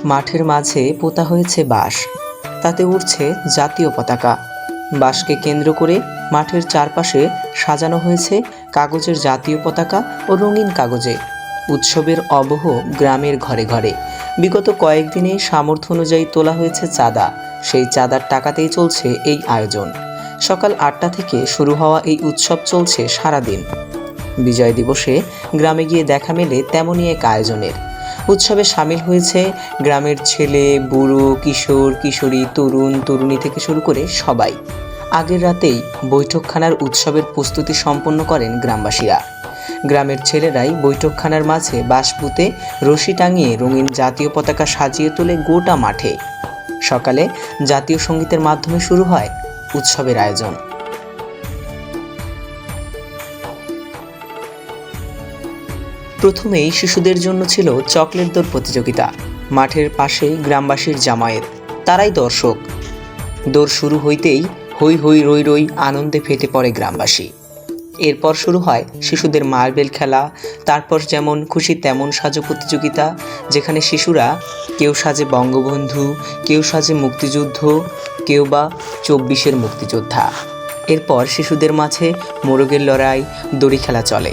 মাঠের মাঝে পোতা হয়েছে বাঁশ, তাতে উড়ছে জাতীয় পতাকা। বাঁশকে কেন্দ্র করে মাঠের চারপাশে সাজানো হয়েছে কাগজের জাতীয় পতাকা ও রঙিন কাগজে। উৎসবের অবহ গ্রামের ঘরে ঘরে। বিগত কয়েকদিনে সামর্থ্য অনুযায়ী তোলা হয়েছে চাঁদা, সেই চাঁদার টাকাতেই চলছে এই আয়োজন। সকাল 8টা থেকে শুরু হওয়া এই উৎসব চলছে সারাদিন। বিজয় দিবসে গ্রামে গিয়ে দেখা মেলে তেমনই এক আয়োজনের। উৎসবে সামিল হয়েছে গ্রামের ছেলে, বুড়ো, কিশোর, কিশোরী, তরুণ, তরুণী থেকে শুরু করে সবাই। আগের রাতেই বৈঠকখানার উৎসবের প্রস্তুতি সম্পন্ন করেন গ্রামবাসীরা। গ্রামের ছেলেরাই বৈঠকখানার মাঝে বাঁশ পুঁতে রশি টাঙিয়ে রঙিন জাতীয় পতাকা সাজিয়ে তোলে গোটা মাঠে। সকালে জাতীয় সঙ্গীতের মাধ্যমে শুরু হয় উৎসবের আয়োজন। প্রথমেই শিশুদের জন্য ছিল চকলেট দৌড় প্রতিযোগিতা। মাঠের পাশেই গ্রামবাসীর জামায়াত, তারাই দর্শক। দৌড় শুরু হইতেই হই হই রই রই আনন্দে ফেটে পড়ে গ্রামবাসী। এরপর শুরু হয় শিশুদের মার্বেল খেলা, তারপর যেমন খুশি তেমন সাজো প্রতিযোগিতা, যেখানে শিশুরা কেউ সাজে বঙ্গবন্ধু, কেউ সাজে মুক্তিযুদ্ধ, কেউ বা 24-এর মুক্তিযোদ্ধা। এরপর শিশুদের মাঝে মোরগের লড়াই, দড়ি খেলা চলে।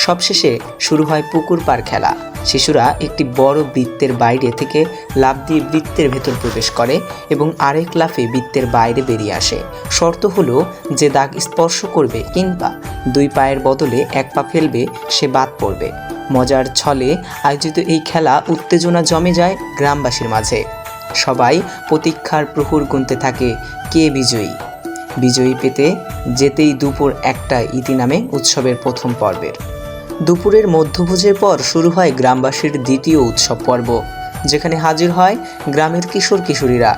সবশেষে শুরু হয় পুকুর পাড় খেলা। শিশুরা একটি বড় বৃত্তের বাইরে থেকে লাফ দিয়ে বৃত্তের ভেতর প্রবেশ করে এবং আরেক লাফে বৃত্তের বাইরে বেরিয়ে আসে। শর্ত হলো যে দাগ স্পর্শ করবে কিংবা 2 পায়ের বদলে 1 পা ফেলবে সে বাদ পড়বে। মজার ছলে আয়োজিত এই খেলা উত্তেজনা জমে যায় গ্রামবাসীর মাঝে। সবাই প্রতীক্ষার প্রহর গুনতে থাকে কে বিজয়ী। বিজয়ী পেতে যেতেই দুপুর 1টায় ইতি নামে উৎসবের প্রথম পর্বের। দুপুরের মধ্যভোজের পর শুরু হয় গ্রামবাসীর দ্বিতীয় উৎসব পর্ব, যেখানে হাজির হয় গ্রামের কিশোর কিশোরীরা।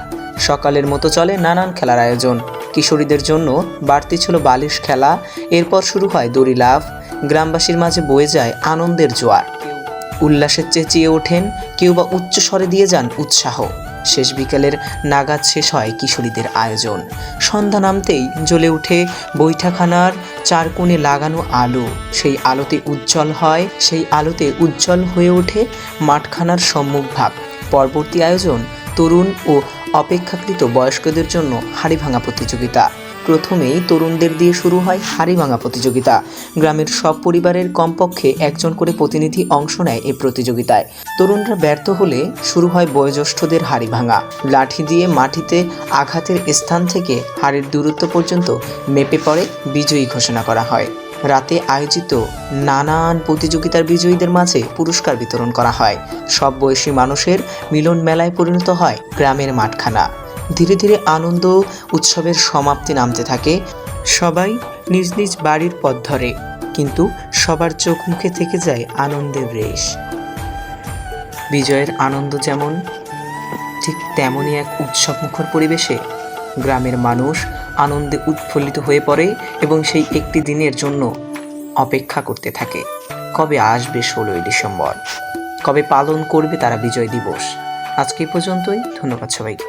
সকালের মতো চলে নানান খেলার আয়োজন। কিশোরীদের জন্য বাড়তি ছিল বালিশ খেলা। এরপর শুরু হয় দড়ি লাফ। গ্রামবাসীর মাঝে বয়ে যায় আনন্দের জোয়ার। উল্লাসে চেঁচিয়ে ওঠেন, কেউ বা উচ্চ স্বরে দিয়ে যান উৎসাহ। শেষ বিকেলের নাগাদ শেষ হয় কিশোরীদের আয়োজন। সন্ধ্যা নামতেই জ্বলে ওঠে বৈঠকখানার চারকোণে লাগানো আলো। সেই আলোতে উজ্জ্বল হয়ে ওঠে মাঠখানার সম্মুখভাগ। পরবর্তী আয়োজন তরুণ ও অপেক্ষাকৃত বয়স্কদের জন্য হাড়ি ভাঙা প্রতিযোগিতা। প্রথমেই তরুণদের দিয়ে শুরু হয় হাড়ি ভাঙা প্রতিযোগিতা। গ্রামের সব পরিবারের কমপক্ষে একজন করে প্রতিনিধি অংশ নেয় এই প্রতিযোগিতায়। তরুণরা ব্যর্থ হলে শুরু হয় বয়োজ্যেষ্ঠদের হাড়ি ভাঙা। লাঠি দিয়ে মাটিতে আঘাতের স্থান থেকে হাড়ির দূরত্ব পর্যন্ত মেপে পড়ে বিজয়ী ঘোষণা করা হয়। রাতে আয়োজিত নানান প্রতিযোগিতার বিজয়ীদের মাঝে পুরস্কার বিতরণ করা হয়। সব বয়সী মানুষের মিলন মেলায় পরিণত হয় গ্রামের মাঠখানা। ধীরে ধীরে আনন্দ উৎসবের সমাপ্তি নামতে থাকে। সবাই নিজ নিজ বাড়ির পথ ধরে, কিন্তু সবার চোখ মুখে থেকে যায় আনন্দের রেশ। বিজয়ের আনন্দ যেমন, ঠিক তেমনই এক উৎসবমুখর পরিবেশে গ্রামের মানুষ আনন্দে উৎফুল্লিত হয়ে পড়ে এবং সেই একটি দিনের জন্য অপেক্ষা করতে থাকে। কবে আসবে 16ই ডিসেম্বর, কবে পালন করবে তারা বিজয় দিবস। আজকে পর্যন্তই। ধন্যবাদ সবাইকে।